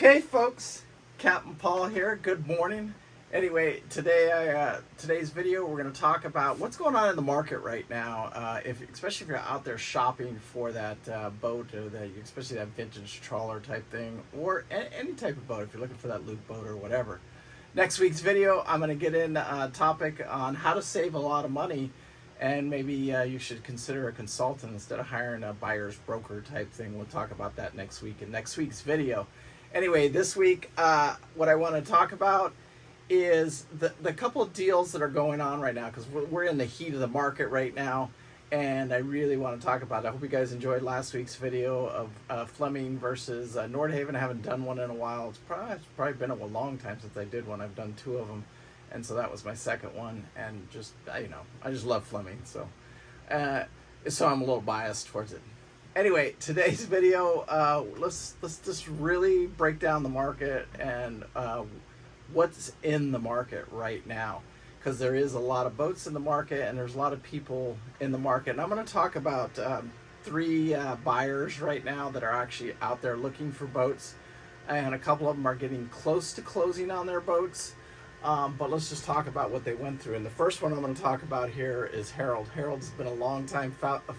Okay, folks, Captain Paul here. Good morning. Anyway, today's video, we're going to talk about what's going on in the market right now. Especially if you're out there shopping for that boat, or especially that vintage trawler type thing, or any type of boat. If you're looking for that loop boat or whatever. Next week's video, I'm going to get in a topic on how to save a lot of money, and maybe you should consider a consultant instead of hiring a buyer's broker type thing. We'll talk about that next week in next week's video. Anyway, this week, what I want to talk about is the couple of deals that are going on right now, because we're in the heat of the market right now, and I really want to talk about it. I hope you guys enjoyed last week's video of Fleming versus Nordhaven. I haven't done one in a while. It's probably been a long time since I did one. I've done two of them, and so that was my second one. And just I just love Fleming, so I'm a little biased towards it. Anyway, today's video, let's just really break down the market and what's in the market right now, because there is a lot of boats in the market and there's a lot of people in the market. And I'm going to talk about three buyers right now that are actually out there looking for boats, and a couple of them are getting close to closing on their boats. But let's just talk about what they went through. And the first one I'm going to talk about here is Harold. Harold's been a long time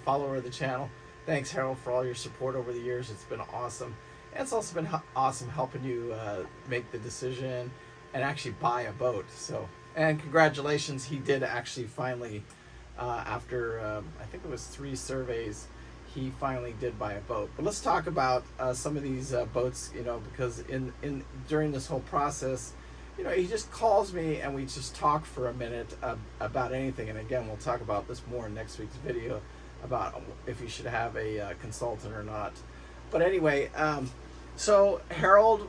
follower of the channel. Thanks, Harold, for all your support over the years. It's been awesome. And it's also been awesome helping you make the decision and actually buy a boat. So, and congratulations, he did actually finally, after I think it was 3 surveys, he finally did buy a boat. But let's talk about some of these boats, because during this whole process, he just calls me and we just talk for a minute about anything. And again, we'll talk about this more in next week's video, about if you should have a consultant or not. But anyway, so Harold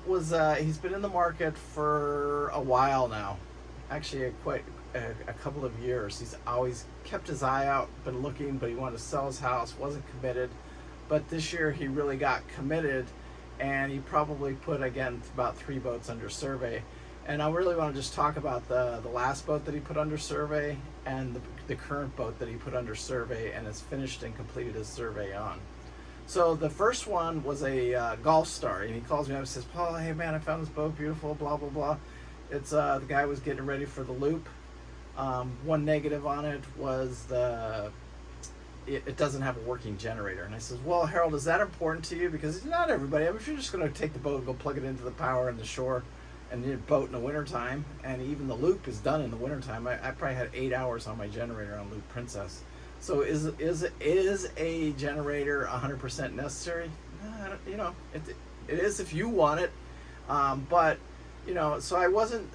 he's been in the market for a while now, actually quite a couple of years. He's always kept his eye out, been looking, but he wanted to sell his house, wasn't committed. But this year he really got committed, and he probably put, again, about 3 boats under survey. And I really want to just talk about the last boat that he put under survey and the current boat that he put under survey and has finished and completed his survey on. So the first one was a Golf Star, and he calls me up and says, "Paul, hey man, I found this boat, beautiful, blah, blah, blah." It's the guy was getting ready for the loop. One negative on it was it doesn't have a working generator. And I says, "Well, Harold, is that important to you? Because not everybody, if you're just going to take the boat and go plug it into the power in the shore, and your boat in the wintertime, and even the loop is done in the wintertime. I probably had 8 hours on my generator on Loop Princess. So is a generator 100% necessary? It is if you want it. But, so I wasn't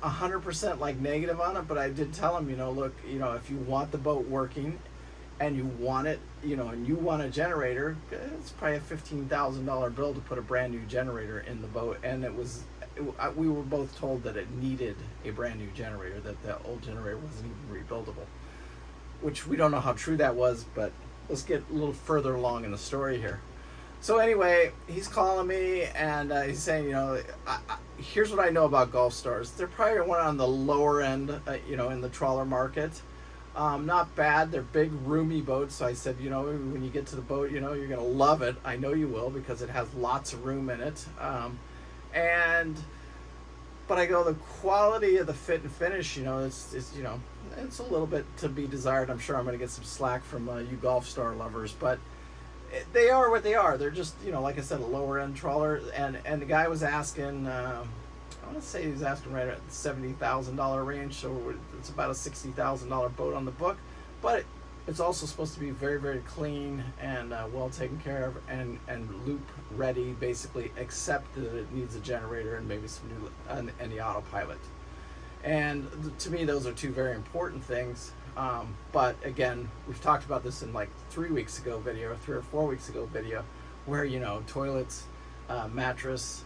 100% like negative on it, but I did tell him, look, if you want the boat working and you want it, and you want a generator, it's probably a $15,000 bill to put a brand new generator in the boat. And we were both told that it needed a brand new generator, that the old generator wasn't even rebuildable, which we don't know how true that was, but let's get a little further along in the story here. So anyway, he's calling me and he's saying, here's what I know about Golf Stars. They're probably one on the lower end, in the trawler market. Not bad. They're big, roomy boats. So I said, when you get to the boat, you're going to love it. I know you will, because it has lots of room in it. But I go, the quality of the fit and finish, it's a little bit to be desired. I'm sure I'm going to get some slack from you Golf Star lovers, but they are what they are. They're just, like I said, a lower end trawler. And the guy was asking, I want to say he was asking right at the $70,000 range. So it's about a $60,000 boat on the book, but it's also supposed to be very, very clean and well taken care of and loop ready, basically, except that it needs a generator and maybe some new and the autopilot. And to me, those are 2 very important things. But again, we've talked about this in like 3 weeks ago video, or 3 or 4 weeks ago video, where toilets, mattress,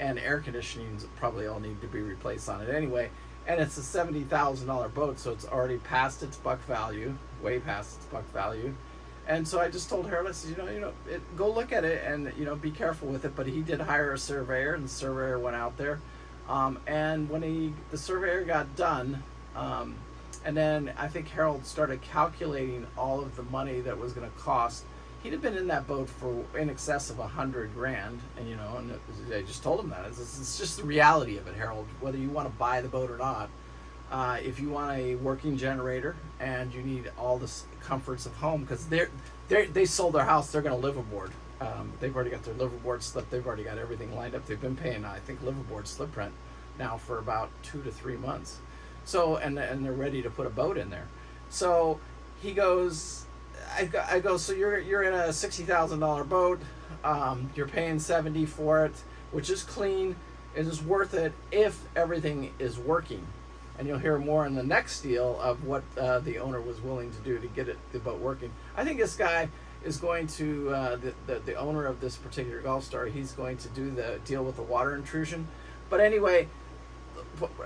and air conditioning probably all need to be replaced on it anyway. And it's a $70,000 boat, so it's already past its buck value, way past its buck value. And so I just told Harold, I said, go look at it and, be careful with it. But he did hire a surveyor, and the surveyor went out there. And when the surveyor got done, and then I think Harold started calculating all of the money that was going to cost, he'd have been in that boat for in excess of 100 grand, and and I just told him that it's just the reality of it, Harold. Whether you want to buy the boat or not, if you want a working generator and you need all the comforts of home, because they sold their house, they're going to live aboard. They've already got their liverboard slip. They've already got everything lined up. They've been paying, I think, liverboard slip rent now for about 2 to 3 months. So and they're ready to put a boat in there. So he goes, I go. So you're in a $60,000 boat. You're paying $70 for it, which is clean. It is worth it if everything is working. And you'll hear more in the next deal of what the owner was willing to do to get the boat working. I think this guy is going to, the owner of this particular Gulf Star, he's going to do the deal with the water intrusion. But anyway,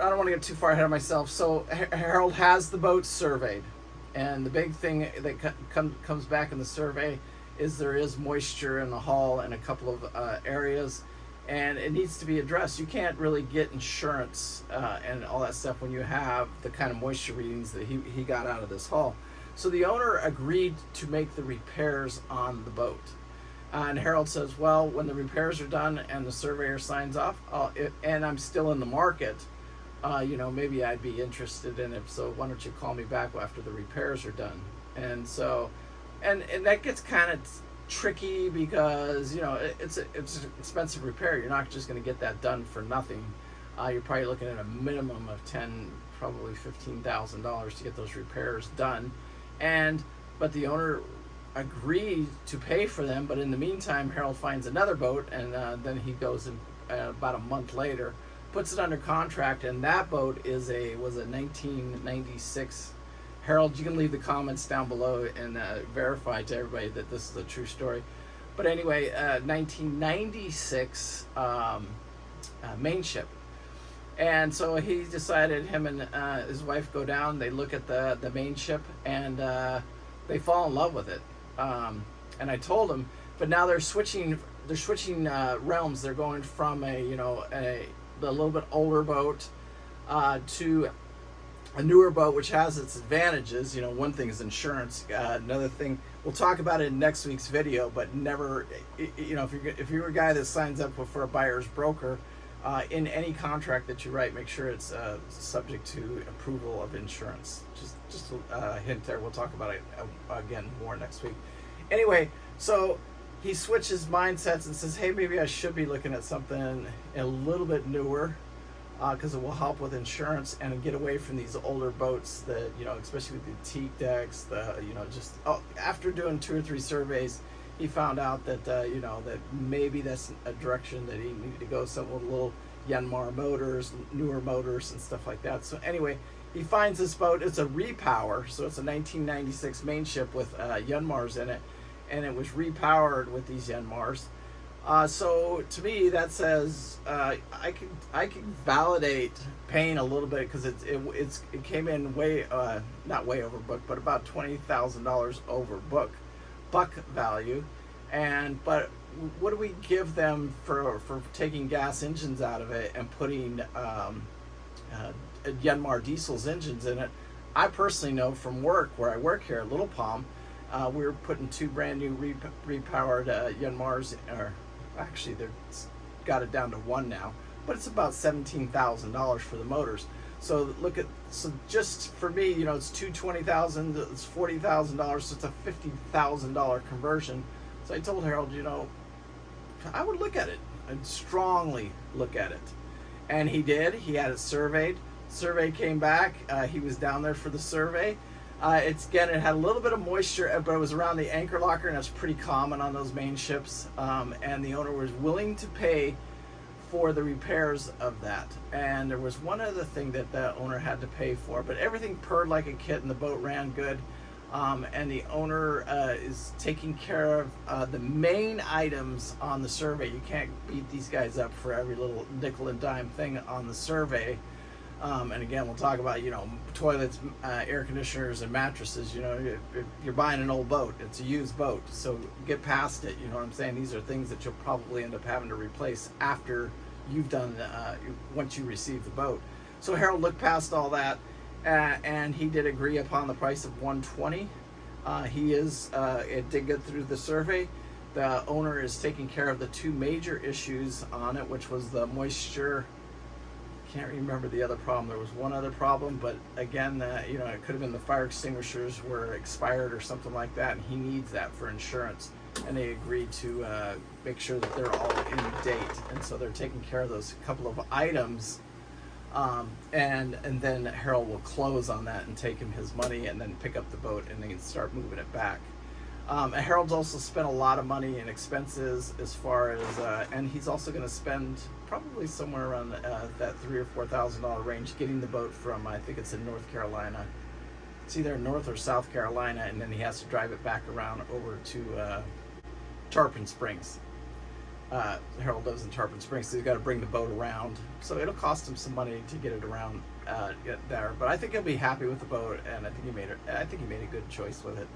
I don't want to get too far ahead of myself. So Harold has the boat surveyed. And the big thing that comes back in the survey is there is moisture in the hull in a couple of areas. And it needs to be addressed. You can't really get insurance and all that stuff when you have the kind of moisture readings that he got out of this hull. So the owner agreed to make the repairs on the boat. And Harold says, well, when the repairs are done and the surveyor signs off, and I'm still in the market, maybe I'd be interested in it. So why don't you call me back after the repairs are done? And so, and that gets kind of tricky because it's an expensive repair. You're not just going to get that done for nothing. You're probably looking at a minimum of probably $15,000 to get those repairs done. But the owner agreed to pay for them. But in the meantime, Harold finds another boat, and then he goes and about a month later puts it under contract, and that boat was a 1996. Harold, you can leave the comments down below and verify to everybody that this is a true story. But anyway, 1996 main ship. And so he decided, him and his wife go down, they look at the main ship, and they fall in love with it. And I told him, but now they're switching realms. They're going from a little bit older boat to a newer boat, which has its advantages. One thing is insurance. Another thing, we'll talk about it in next week's video, but never, if you're a guy that signs up for a buyer's broker, in any contract that you write, make sure it's subject to approval of insurance. Just a hint there. We'll talk about it again more next week. Anyway, so he switches mindsets and says, hey, maybe I should be looking at something a little bit newer, because it will help with insurance and get away from these older boats that, especially with the teak decks, after doing 2 or 3 surveys, he found out that, that maybe that's a direction that he needed to go, some with little Yanmar motors, newer motors and stuff like that. So anyway, he finds this boat. It's a repower, so it's a 1996 main ship with Yanmars in it, and it was repowered with these Yanmars. So to me, that says I can validate paying a little bit, because it came in way not way over book, but about $20,000 over book value. But what do we give them for taking gas engines out of it and putting Yanmar diesel's engines in it? I personally know from work, where I work here at Little Palm, we were putting 2 brand new repowered Yanmars, or actually they've got it down to 1 now, but it's about $17,000 for the motors. So just for me, it's $20,000, it's $40,000, so it's a $50,000 conversion. So I told Harold, I would look at it. I'd strongly look at it. And he did. He had it surveyed. Survey came back. He was down there for the survey. It had a little bit of moisture, but it was around the anchor locker, and that's pretty common on those main ships. And the owner was willing to pay for the repairs of that. And there was one other thing that the owner had to pay for, but everything purred like a kit, and the boat ran good. And the owner is taking care of the main items on the survey. You can't beat these guys up for every little nickel and dime thing on the survey. And again, we'll talk about, toilets, air conditioners, and mattresses. You're buying an old boat. It's a used boat, so get past it. You know what I'm saying? These are things that you'll probably end up having to replace after you've done, once you receive the boat. So Harold looked past all that, and he did agree upon the price of $120. It did get through the survey. The owner is taking care of the two major issues on it, which was the moisture. Can't remember the other problem. There was one other problem, but again, it could have been the fire extinguishers were expired or something like that, and he needs that for insurance. And they agreed to make sure that they're all in date, and so they're taking care of those couple of items. And then Harold will close on that and take him his money, and then pick up the boat, and they can start moving it back. Harold's also spent a lot of money in expenses as far as, and he's also going to spend probably somewhere around that $3,000 or $4,000 range getting the boat from, I think it's in North Carolina. It's either North or South Carolina, and then he has to drive it back around over to Tarpon Springs. Harold lives in Tarpon Springs, so he's got to bring the boat around. So it'll cost him some money to get it around there. But I think he'll be happy with the boat, and I think he made a good choice with it.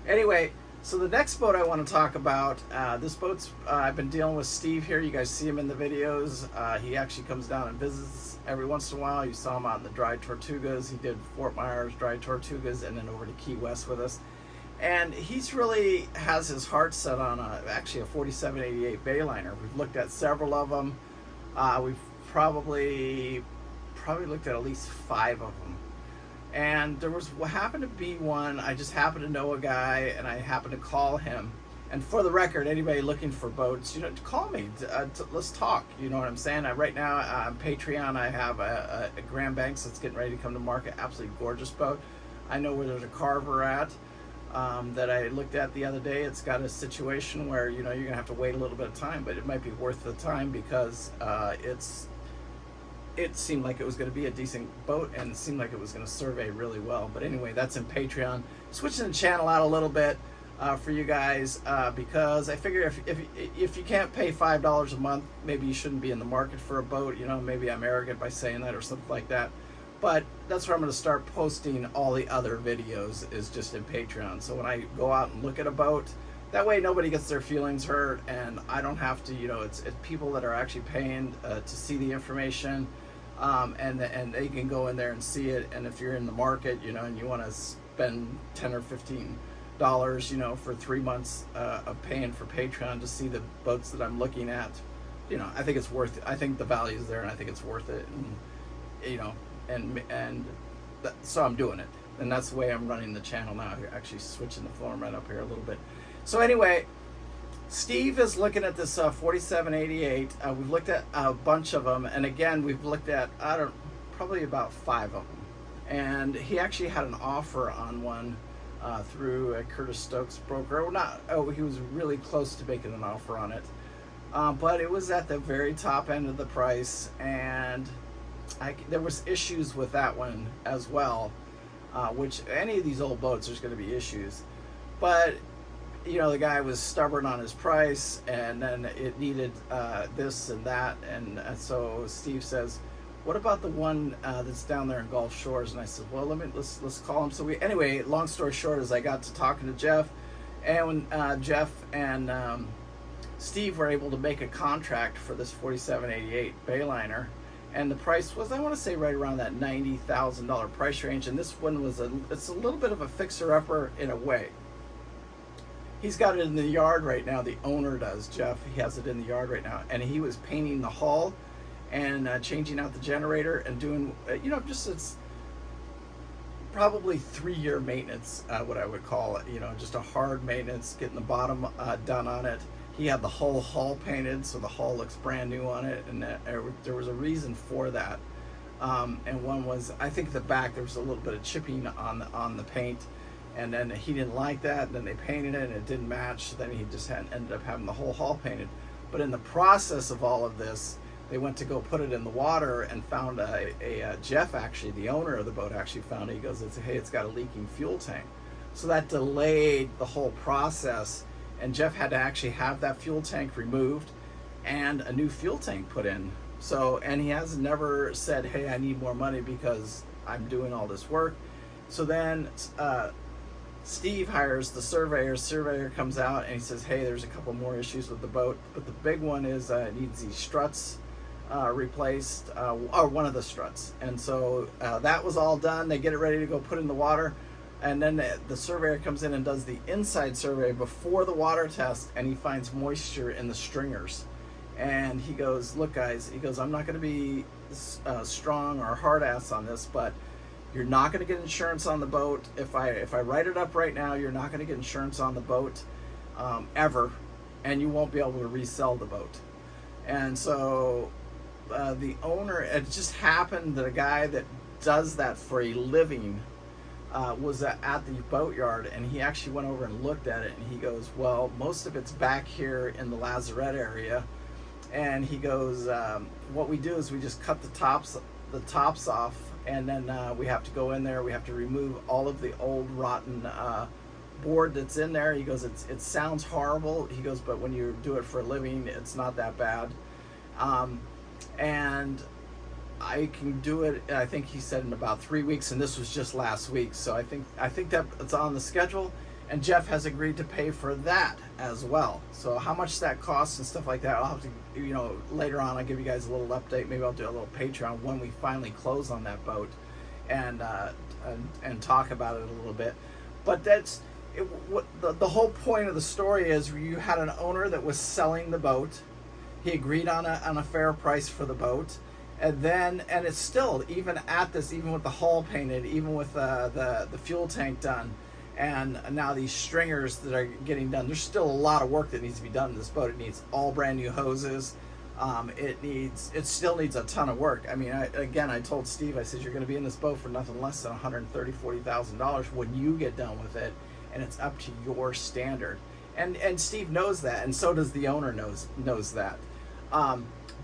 Anyway, so the next boat I want to talk about, this boat's, I've been dealing with Steve here. You guys see him in the videos. He actually comes down and visits every once in a while. You saw him out in the Dry Tortugas. He did Fort Myers, Dry Tortugas, and then over to Key West with us. And he's really has his heart set on actually a 4788 Bayliner. We've looked at several of them. We've probably looked at least 5 of them. And there was what happened to be one. I just happened to know a guy, and I happened to call him. And for the record, anybody looking for boats, call me. Let's talk. You know what I'm saying? Right now on Patreon, I have a Grand Banks that's getting ready to come to market. Absolutely gorgeous boat. I know where there's a Carver at that I looked at the other day. It's got a situation where you're gonna have to wait a little bit of time, but it might be worth the time because it seemed like it was going to be a decent boat, and it seemed like it was going to survey really well. But anyway, that's in Patreon. Switching the channel out a little bit for you guys because I figure if you can't pay $5 a month, maybe you shouldn't be in the market for a boat. Maybe I'm arrogant by saying that or something like that. But that's where I'm going to start posting all the other videos, is just in Patreon. So when I go out and look at a boat, that way nobody gets their feelings hurt, and I don't have to, it's people that are actually paying to see the information, and they can go in there and see it. And if you're in the market, and you want to spend $10 or $15, for 3 months of paying for Patreon to see the boats that I'm looking at, I think it's worth it. I think the value is there, and I think it's worth it. And so I'm doing it. And that's the way I'm running the channel now. Actually switching the format up here a little bit. So anyway, Steve is looking at this 4788. We've looked at a bunch of them, and again, we've looked at probably about 5 of them. And he actually had an offer on one through a Curtis Stokes broker. He was really close to making an offer on it, but it was at the very top end of the price, and there was issues with that one as well. Which any of these old boats, there's going to be issues, but the guy was stubborn on his price, and then it needed this and that, and so Steve says, what about the one that's down there in Gulf Shores? And I said, well, let's call him. So anyway, long story short is I got to talking to Jeff, and when Jeff and Steve were able to make a contract for this 4788 Bayliner, and the price was, I want to say, right around that $90,000 price range. And this one it's a little bit of a fixer-upper in a way. He's got it in the yard right now. The owner does, Jeff. He has it in the yard right now, and he was painting the hull and changing out the generator and doing, it's probably 3-year maintenance, what I would call it. Just a hard maintenance, getting the bottom done on it. He had the whole hull painted, so the hull looks brand new on it, and there was a reason for that. And one was, I think the back, there was a little bit of chipping on the paint, and then he didn't like that, and then they painted it, and it didn't match, so then he just ended up having the whole hull painted. But in the process of all of this, they went to go put it in the water and found Jeff, actually, the owner of the boat, actually found it. He goes, hey, it's got a leaking fuel tank. So that delayed the whole process. And Jeff had to actually have that fuel tank removed and a new fuel tank put in. So, and he has never said, hey, I need more money because I'm doing all this work. So then Steve hires the surveyor. Surveyor comes out and he says, hey, there's a couple more issues with the boat. But the big one is it needs these struts replaced, or one of the struts. And so that was all done. They get it ready to go put in the water. and then the surveyor comes in and does the inside survey before the water test, and he finds moisture in the stringers. And he goes, look guys, he goes, I'm not going to be strong or hard ass on this, but you're not going to get insurance on the boat. If I write it up right now, you're not going to get insurance on the boat ever, and you won't be able to resell the boat. And so the owner, it just happened that a guy that does that for a living was at the boatyard, and he actually went over and looked at it, and he goes, well, most of it's back here in the lazarette area. And he goes, what we do is we just cut the tops off, and then we have to go in there, we have to remove all of the old rotten board that's in there. He goes, it sounds horrible. He goes, but when you do it for a living, it's not that bad. And I can do it, I think he said, in about 3 weeks, and this was just last week. So I think that it's on the schedule, and Jeff has agreed to pay for that as well. So how much that costs and stuff like that, I'll have to, later on I'll give you guys a little update. Maybe I'll do a little Patreon when we finally close on that boat, and talk about it a little bit. But that's it. What the whole point of the story is, you had an owner that was selling the boat. He agreed on a fair price for the boat. And it's still, even at this, even with the hull painted, even with the fuel tank done, and now these stringers that are getting done, there's still a lot of work that needs to be done in this boat. It needs all brand new hoses. It still needs a ton of work. I mean, I told Steve, I said, you're going to be in this boat for nothing less than $130,000-$140,000 when you get done with it, and it's up to your standard. And Steve knows that, and so does the owner knows that.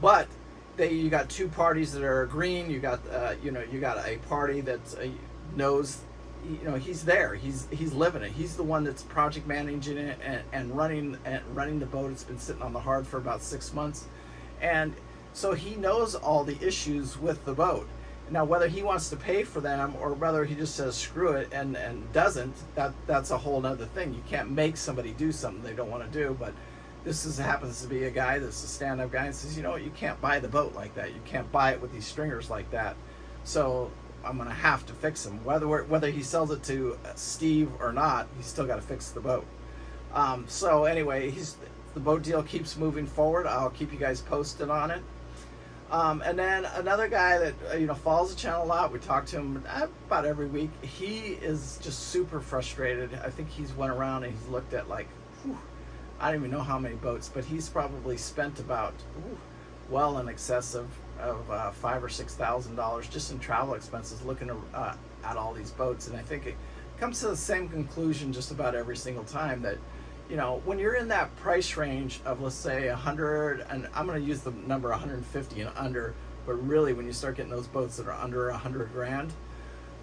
But you got two parties that are agreeing. You got you got a party that knows, he's there. He's living it. He's the one that's project managing it and running the boat. It's been sitting on the hard for about 6 months, and so he knows all the issues with the boat. Now, whether he wants to pay for them or whether he just says screw it and doesn't, that's a whole nother thing. You can't make somebody do something they don't want to do. But this happens to be a guy that's a stand-up guy and says, you know what, you can't buy the boat like that. You can't buy it with these stringers like that. So I'm going to have to fix them. Whether he sells it to Steve or not, he's still got to fix the boat. So anyway, the boat deal keeps moving forward. I'll keep you guys posted on it. And then another guy that follows the channel a lot, we talk to him about every week. He is just super frustrated. I think he's went around and he's looked at I don't even know how many boats, but he's probably spent about well in excess of $5,000 or $6,000 just in travel expenses looking at all these boats. And I think it comes to the same conclusion just about every single time, that when you're in that price range of, let's say 100, and I'm going to use the number 150 and under, but really when you start getting those boats that are under 100 grand,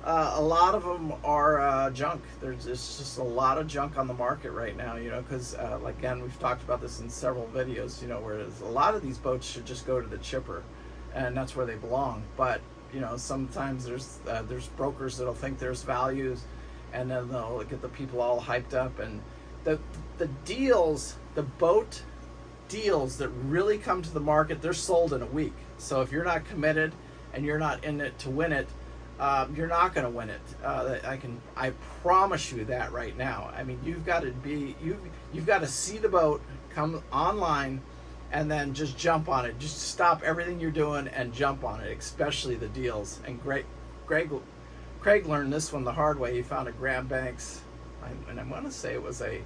a lot of them are junk. There's just a lot of junk on the market right now, because again, we've talked about this in several videos, whereas a lot of these boats should just go to the chipper, and that's where they belong. But sometimes there's brokers that'll think there's values, and then they'll get the people all hyped up, and the deals, the boat deals that really come to the market, they're sold in a week. So if you're not committed and you're not in it to win it, you're not going to win it. I promise you that right now. I mean, you've got to see the boat come online and then just jump on it. Just stop everything you're doing and jump on it, especially the deals. And Craig learned this one the hard way. He found a Grand Banks, and I want to say it was a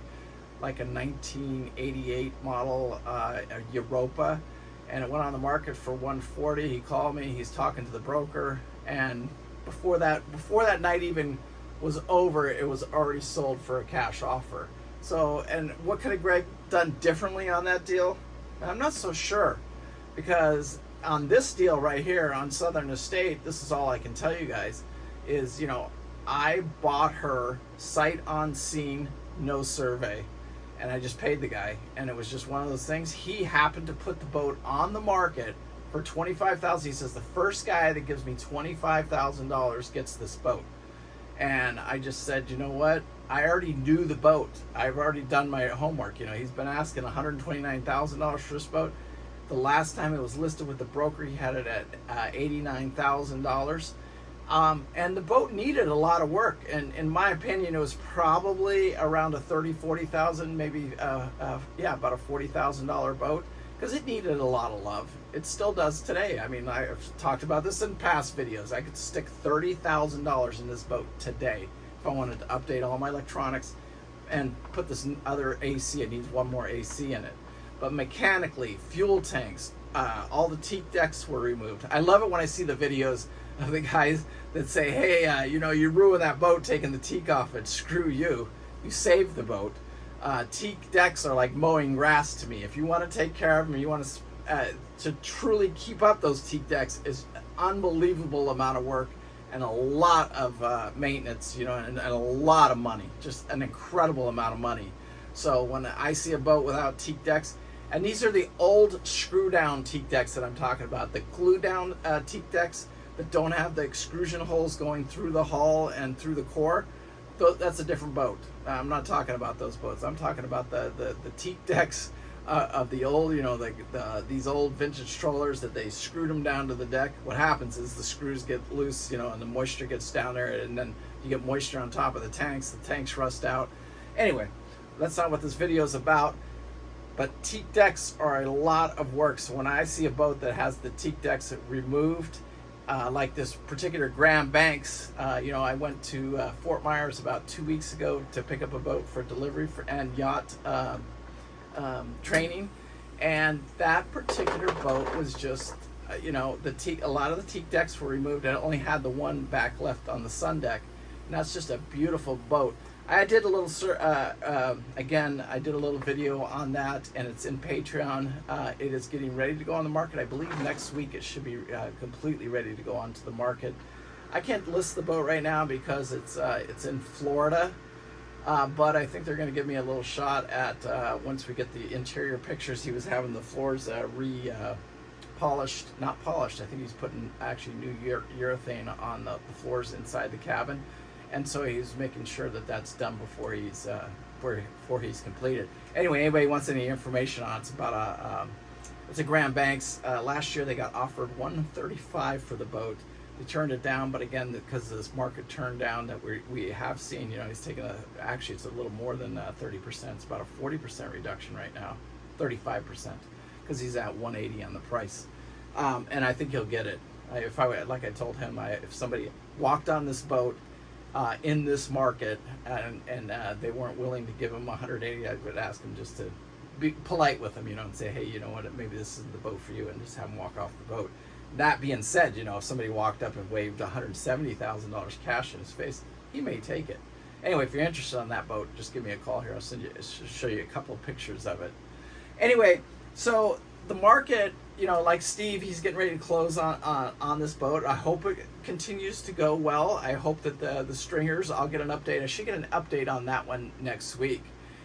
1988 model a Europa, and it went on the market for $140. He called me. He's talking to the broker, and before that night even was over, it was already sold for a cash offer. So, and what could have Greg done differently on that deal? I'm not so sure, because on this deal right here on Southern Estate, this is all I can tell you guys, is I bought her sight on scene, no survey, and I just paid the guy, and it was just one of those things. He happened to put the boat on the market for $25,000. He says, the first guy that gives me $25,000 gets this boat. And I just said, you know what? I already knew the boat. I've already done my homework. He's been asking $129,000 for this boat. The last time it was listed with the broker, he had it at $89,000. And the boat needed a lot of work, and in my opinion it was probably around a 40,000, maybe yeah, about a $40,000 boat, because it needed a lot of love. It still does today. I mean, I've talked about this in past videos. I could stick $30,000 in this boat today if I wanted to update all my electronics and put this other AC. It needs one more AC in it, but mechanically, fuel tanks, all the teak decks were removed. I love it when I see the videos of the guys that say, hey, you know, you ruined that boat taking the teak off it. Screw you. You saved the boat. Teak decks are like mowing grass to me. If you want to take care of them, you want to truly keep up those teak decks, is an unbelievable amount of work and a lot of maintenance, you know, and a lot of money, just an incredible amount of money. So when I see a boat without teak decks, and these are the old screw down teak decks that I'm talking about, the glue down teak decks that don't have the extrusion holes going through the hull and through the core, that's a different boat. I'm not talking about those boats. I'm talking about the teak decks of the old, you know, these old vintage trollers that they screwed them down to the deck. What happens is the screws get loose, you know, and the moisture gets down there, and then you get moisture on top of the tanks rust out. Anyway, that's not what this video is about. But teak decks are a lot of work. So when I see a boat that has the teak decks removed, like this particular Grand Banks, you know, I went to Fort Myers about 2 weeks ago to pick up a boat for delivery and yacht training, and that particular boat was just, you know, a lot of the teak decks were removed, and it only had the one back left on the sun deck, and that's just a beautiful boat. I did a little, again, I did a little video on that, and it's in Patreon. It is getting ready to go on the market. I believe next week it should be completely ready to go onto the market. I can't list the boat right now because it's in Florida, but I think they're going to give me a little shot at, once we get the interior pictures. He was having the floors polished, not polished. I think he's putting actually new urethane on the floors inside the cabin. And so he's making sure that that's done before he's completed. Anyway, anybody wants any information on it, it's about it's a Grand Banks. Last year they got offered $135 for the boat. They turned it down, but again, because of this market turn down that we have seen, you know, he's taken actually it's a little more than 30%. It's about a 40% reduction right now, 35%, because he's at 180 on the price. And I think he'll get it. Like I told him, if somebody walked on this boat in this market and they weren't willing to give him 180, I would ask him just to be polite with him, you know, and say, hey, you know what, maybe this isn't the boat for you, and just have him walk off the boat. That being said, you know, if somebody walked up and waved $170,000 cash in his face, he may take it. Anyway, if you're interested on that boat, just give me a call here. I'll show you a couple of pictures of it. Anyway, so the market, you know, like Steve, he's getting ready to close on this boat. I hope it continues to go well. I hope that the stringers, I'll get an update. I should get an update on that one next week.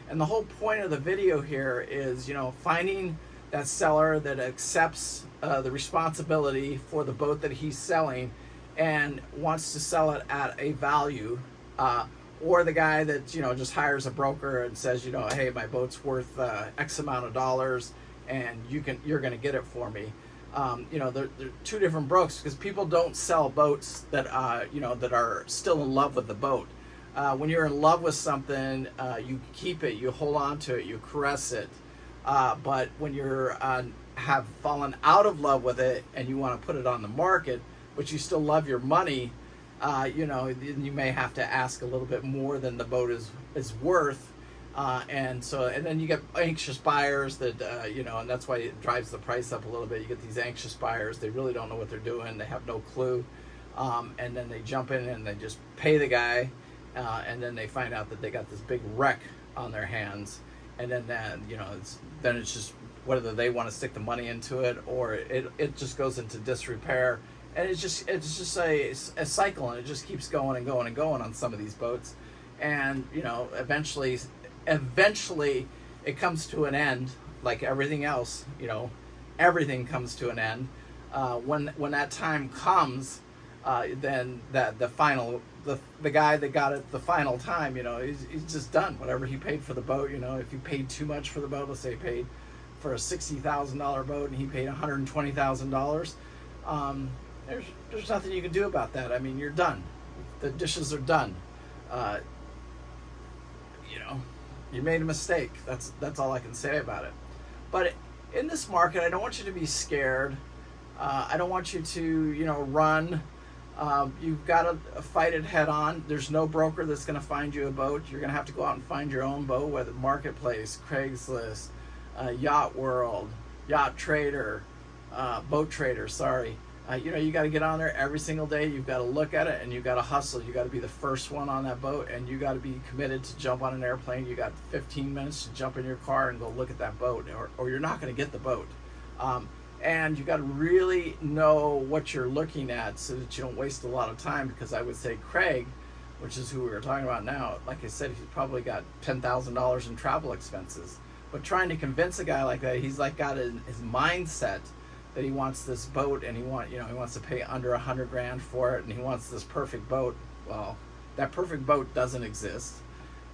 And the whole point of the video here is, you know, finding that seller that accepts the responsibility for the boat that he's selling and wants to sell it at a value, or the guy that, you know, just hires a broker and says, you know, hey, my boat's worth X amount of dollars, and you're going to get it for me. You know, they're two different brokers, because people don't sell boats that you know, that are still in love with the boat. When you're in love with something, you keep it, you hold on to it, you caress it. But when you're have fallen out of love with it and you want to put it on the market, but you still love your money, you know, you may have to ask a little bit more than the boat is worth. And then you get anxious buyers that, you know, and that's why it drives the price up a little bit. You get these anxious buyers, they really don't know what they're doing, they have no clue, and then they jump in and they just pay the guy, and then they find out that they got this big wreck on their hands, and then you know, it's just whether they want to stick the money into it or it just goes into disrepair, and it's just a cycle, and it just keeps going and going and going on some of these boats, and you know, eventually it comes to an end, like everything else. You know, everything comes to an end. When that time comes, then the guy that got it the final time, you know, he's just done whatever he paid for the boat. You know, if he paid too much for the boat, let's say he paid for a $60,000 boat and he paid $120,000, there's nothing you can do about that. I mean, you're done. The dishes are done. Uh, you know, you made a mistake. That's all I can say about it. But in this market, I don't want you to be scared. I don't want you to, run. You've got to fight it head on. There's no broker that's going to find you a boat. You're going to have to go out and find your own boat, whether Marketplace, Craigslist, Yacht World, Yacht Trader, Boat Trader, sorry. You got to get on there every single day. You've got to look at it, and you've got to hustle. You got to be the first one on that boat, and you got to be committed to jump on an airplane. You got 15 minutes to jump in your car and go look at that boat, or you're not going to get the boat. And you got to really know what you're looking at so that you don't waste a lot of time, because I would say Craig, which is who we were talking about now, like I said, he's probably got $10,000 in travel expenses. But trying to convince a guy like that, he's like got his mindset that he wants this boat, and he wants to pay under $100,000 for it, and he wants this perfect boat. Well, that perfect boat doesn't exist.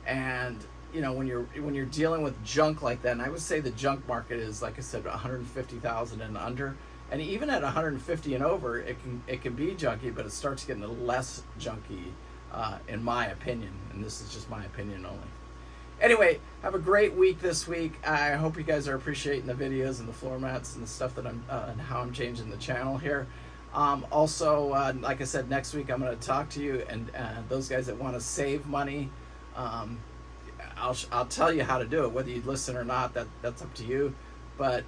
And when you're dealing with junk like that, and I would say the junk market is, like I said, 150,000 and under, and even at 150 and over, it can be junky, but it starts getting less junky, in my opinion, and this is just my opinion only. Anyway, have a great week this week. I hope you guys are appreciating the videos and the floor mats and the stuff that and how I'm changing the channel here. Also, like I said, next week I'm going to talk to you, and those guys that want to save money. I'll tell you how to do it. Whether you listen or not, that's up to you. But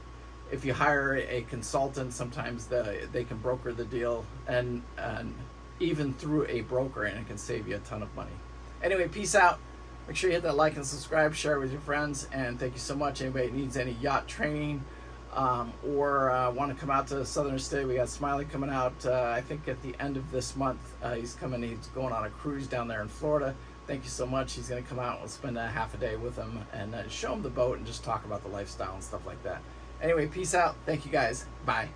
if you hire a consultant, sometimes they can broker the deal, and even through a broker, and it can save you a ton of money. Anyway, peace out. Make sure you hit that like and subscribe, share it with your friends, and thank you so much. Anybody that needs any yacht training or want to come out to Southern State, we got Smiley coming out, I think at the end of this month. He's going on a cruise down there in Florida. Thank you so much. He's going to come out and we'll spend a half a day with him and show him the boat and just talk about the lifestyle and stuff like that. Anyway, peace out. Thank you guys. Bye.